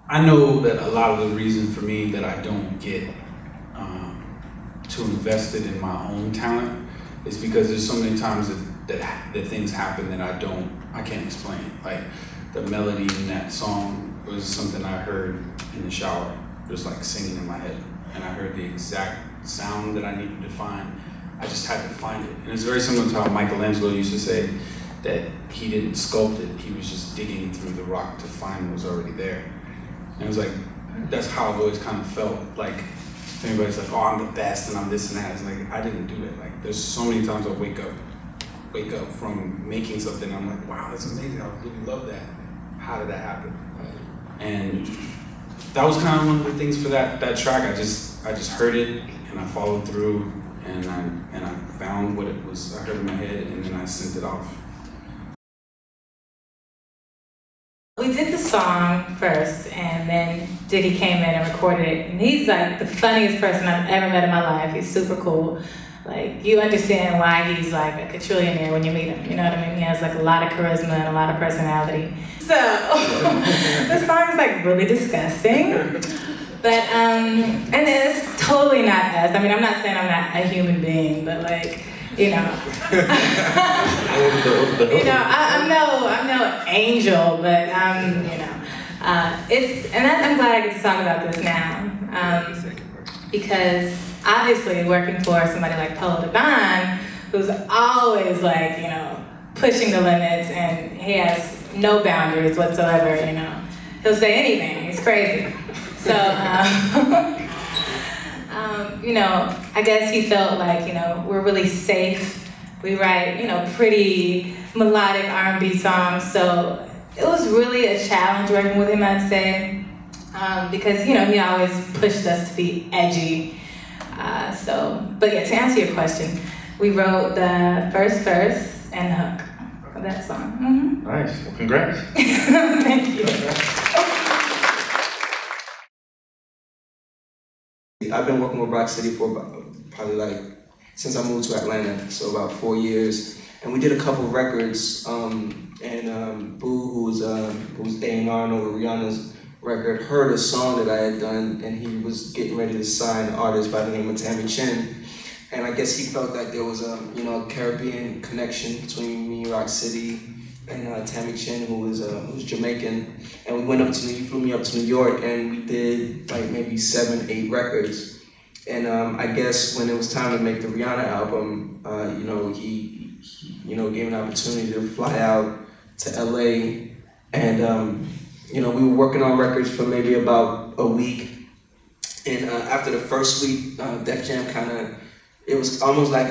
I know that a lot of the reason for me that I don't get too invested in my own talent is because there's so many times that things happen that I can't explain. Like the melody in that song was something I heard in the shower, just like singing in my head. And I heard the exact sound that I needed to find. I just had to find it. And it's very similar to how Michelangelo used to say that he didn't sculpt it, he was just digging through the rock to find what was already there. And it was like, that's how I've always kind of felt. Like, if anybody's like, oh, I'm the best and I'm this and that, it's like, I didn't do it. Like, there's so many times I wake up from making something, I'm like, wow, that's amazing, I really love that. How did that happen? And that was kind of one of the things for that track. I just heard it and I followed through and I found what it was I heard in my head and then I sent it off. We did the song first, and then Diggy came in and recorded it. And he's like the funniest person I've ever met in my life. He's super cool. Like, you understand why he's like a quadrillionaire when you meet him. You know what I mean? He has like a lot of charisma and a lot of personality. So the song is like really disgusting. But and it's totally not us. I mean, I'm not saying I'm not a human being, but like, you know, I'm no angel, but you know, I'm glad I get to talk about this now, because obviously working for somebody like Polo Devon, who's always like, you know, pushing the limits, and he has no boundaries whatsoever. You know, he'll say anything. He's crazy. So. You know, I guess he felt like, you know, we're really safe. We write, you know, pretty melodic R&B songs. So it was really a challenge working with him, I'd say, because, you know, he always pushed us to be edgy. But yeah, to answer your question, we wrote the first verse and the hook of that song. Mm-hmm. Nice. Well, congrats. Thank you. I've been working with Rock City for probably like since I moved to Atlanta, so about 4 years. And we did a couple records, and Boo, who's A&R over Rihanna's record, heard a song that I had done, and he was getting ready to sign an artist by the name of Tammy Chin. And I guess he felt that there was a Caribbean connection between me, Rock City, and Tammy Chin, who was Jamaican. And we went up to he flew me up to New York, and we did like maybe 7, 8 records. And I guess when it was time to make the Rihanna album, he gave an opportunity to fly out to LA, and we were working on records for maybe about a week. And after the first week, Def Jam it was almost like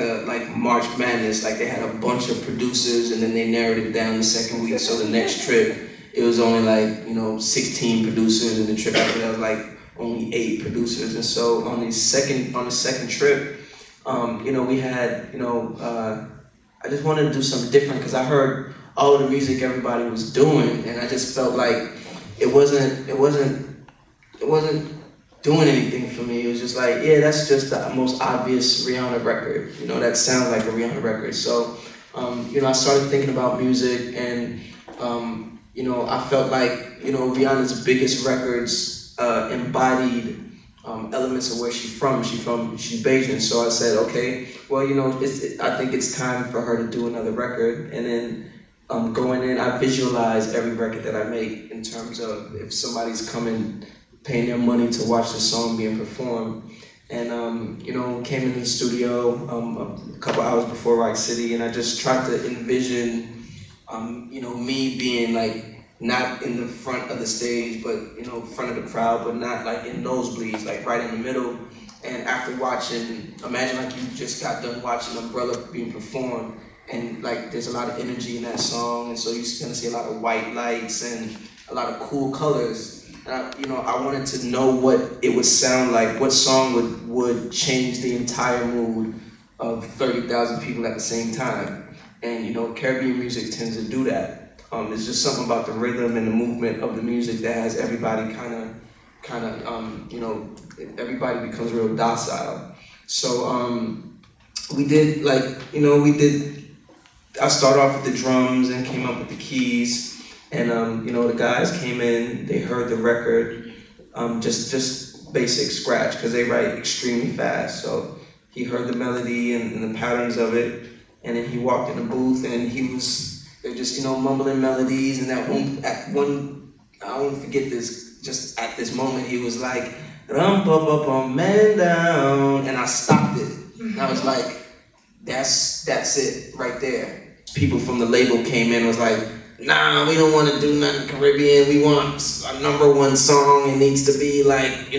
March Madness. Like they had a bunch of producers, and then they narrowed it down the second week. So the next trip, it was only like 16 producers, and the trip after that was like only 8 producers. And so on the second trip, we had I just wanted to do something different because I heard all the music everybody was doing, and I just felt like it wasn't doing anything for me. It was just like, yeah, that's just the most obvious Rihanna record. That sounds like a Rihanna record. So, I started thinking about music, and I felt like Rihanna's biggest records embodied elements of where she's from. She's Bayesian. So I said, okay, well, I think it's time for her to do another record. And then going in, I visualize every record that I make in terms of if somebody's coming, paying their money to watch the song being performed. And came in the studio a couple hours before Rock City, and I just tried to envision me being like not in the front of the stage, but front of the crowd, but not like in nosebleeds, like right in the middle. And after watching, imagine like you just got done watching Umbrella being performed, and like there's a lot of energy in that song, and so you're gonna see a lot of white lights and a lot of cool colors. And I wanted to know what it would sound like, what song would change the entire mood of 30,000 people at the same time. And Caribbean music tends to do that. It's just something about the rhythm and the movement of the music that has everybody everybody becomes real docile. So we did I started off with the drums and came up with the keys. And the guys came in, they heard the record, just basic scratch, because they write extremely fast. So he heard the melody and the patterns of it, and then he walked in the booth and they're just, mumbling melodies, and I won't forget this, just at this moment, he was like, rum pa pa pa man down, and I stopped it. And I was like, that's it right there. People from the label came in and was like, nah, we don't want to do nothing Caribbean. We want a #1 song. It needs to be like,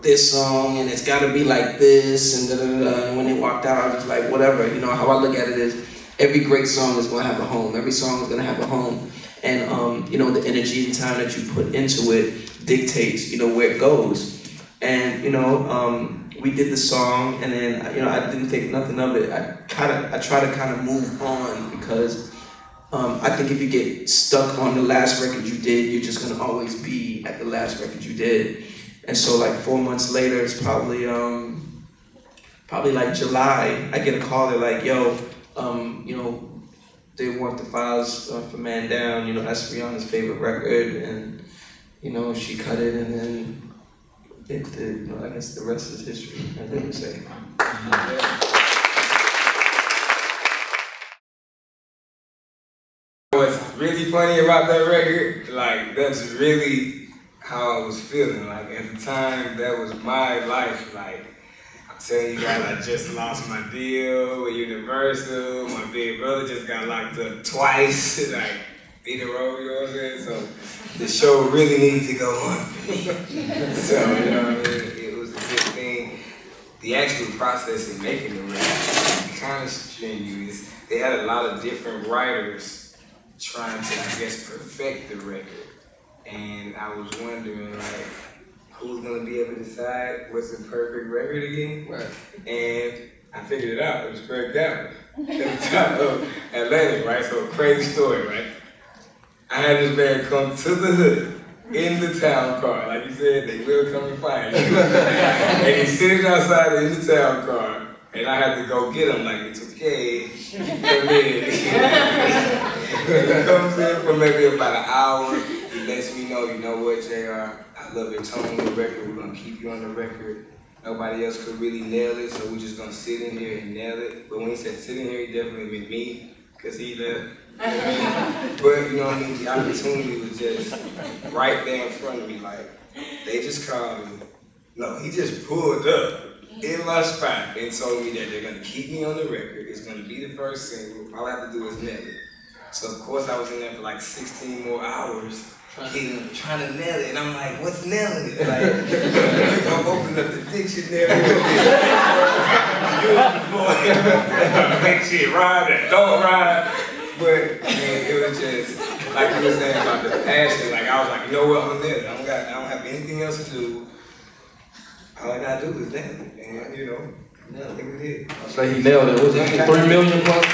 this song, and it's got to be like this, and da-da-da. And when they walked out, I was just like, whatever. How I look at it is, every great song is going to have a home. Every song is going to have a home. And, the energy and time that you put into it dictates, where it goes. And, we did the song, and then, I didn't think nothing of it. I try to kind of move on, because I think if you get stuck on the last record you did, you're just gonna always be at the last record you did. And so like 4 months later, it's probably like July, I get a call, they're like, yo, they want the files for Man Down, that's Rihanna's favorite record, and she cut it, and then I guess the rest is history, as they would say. What's really funny about that record, like, that's really how I was feeling. Like, at the time, that was my life. Like, I'm telling you guys, I just lost my deal with Universal. My big brother just got locked up twice, like, in a row, you know what I'm saying? So, the show really needed to go on for me. So, you know what I mean? It was a good thing. The actual process of making the record was kind of strenuous. They had a lot of different writers trying to, I guess, perfect the record. And I was wondering, like, who's gonna be able to decide what's the perfect record again? Right. And I figured it out. It was Craig Down at the top of Atlantic, right? So, crazy story, right? I had this man come to the hood in the town car. Like you said, they will come and find you. And he's sitting outside in the town car. And I had to go get him, like, it's okay. And then he comes in for maybe about an hour. He lets me know, you know what, JR, I love your tone on the record. We're going to keep you on the record. Nobody else could really nail it, so we're just going to sit in here and nail it. But when he said sit in here, he definitely meant me, because he left. But, the opportunity was just right there in front of me. Like, they just called me. No, he just pulled up in my spot and told me that they're gonna keep me on the record. It's gonna be the first single. All I have to do is nail it. So of course I was in there for like 16 more hours trying to nail it. And I'm like, what's nailing it? Like, I'm opening up the dictionary. Make shit rhyme and don't rhyme. But man, it was just like you were saying about the passion. Like I was like, you know what, I'm gonna nail it. I don't have anything else to do. All I gotta do is nail it, and I think we did. I'll say he nailed it. Was it 3 million plus?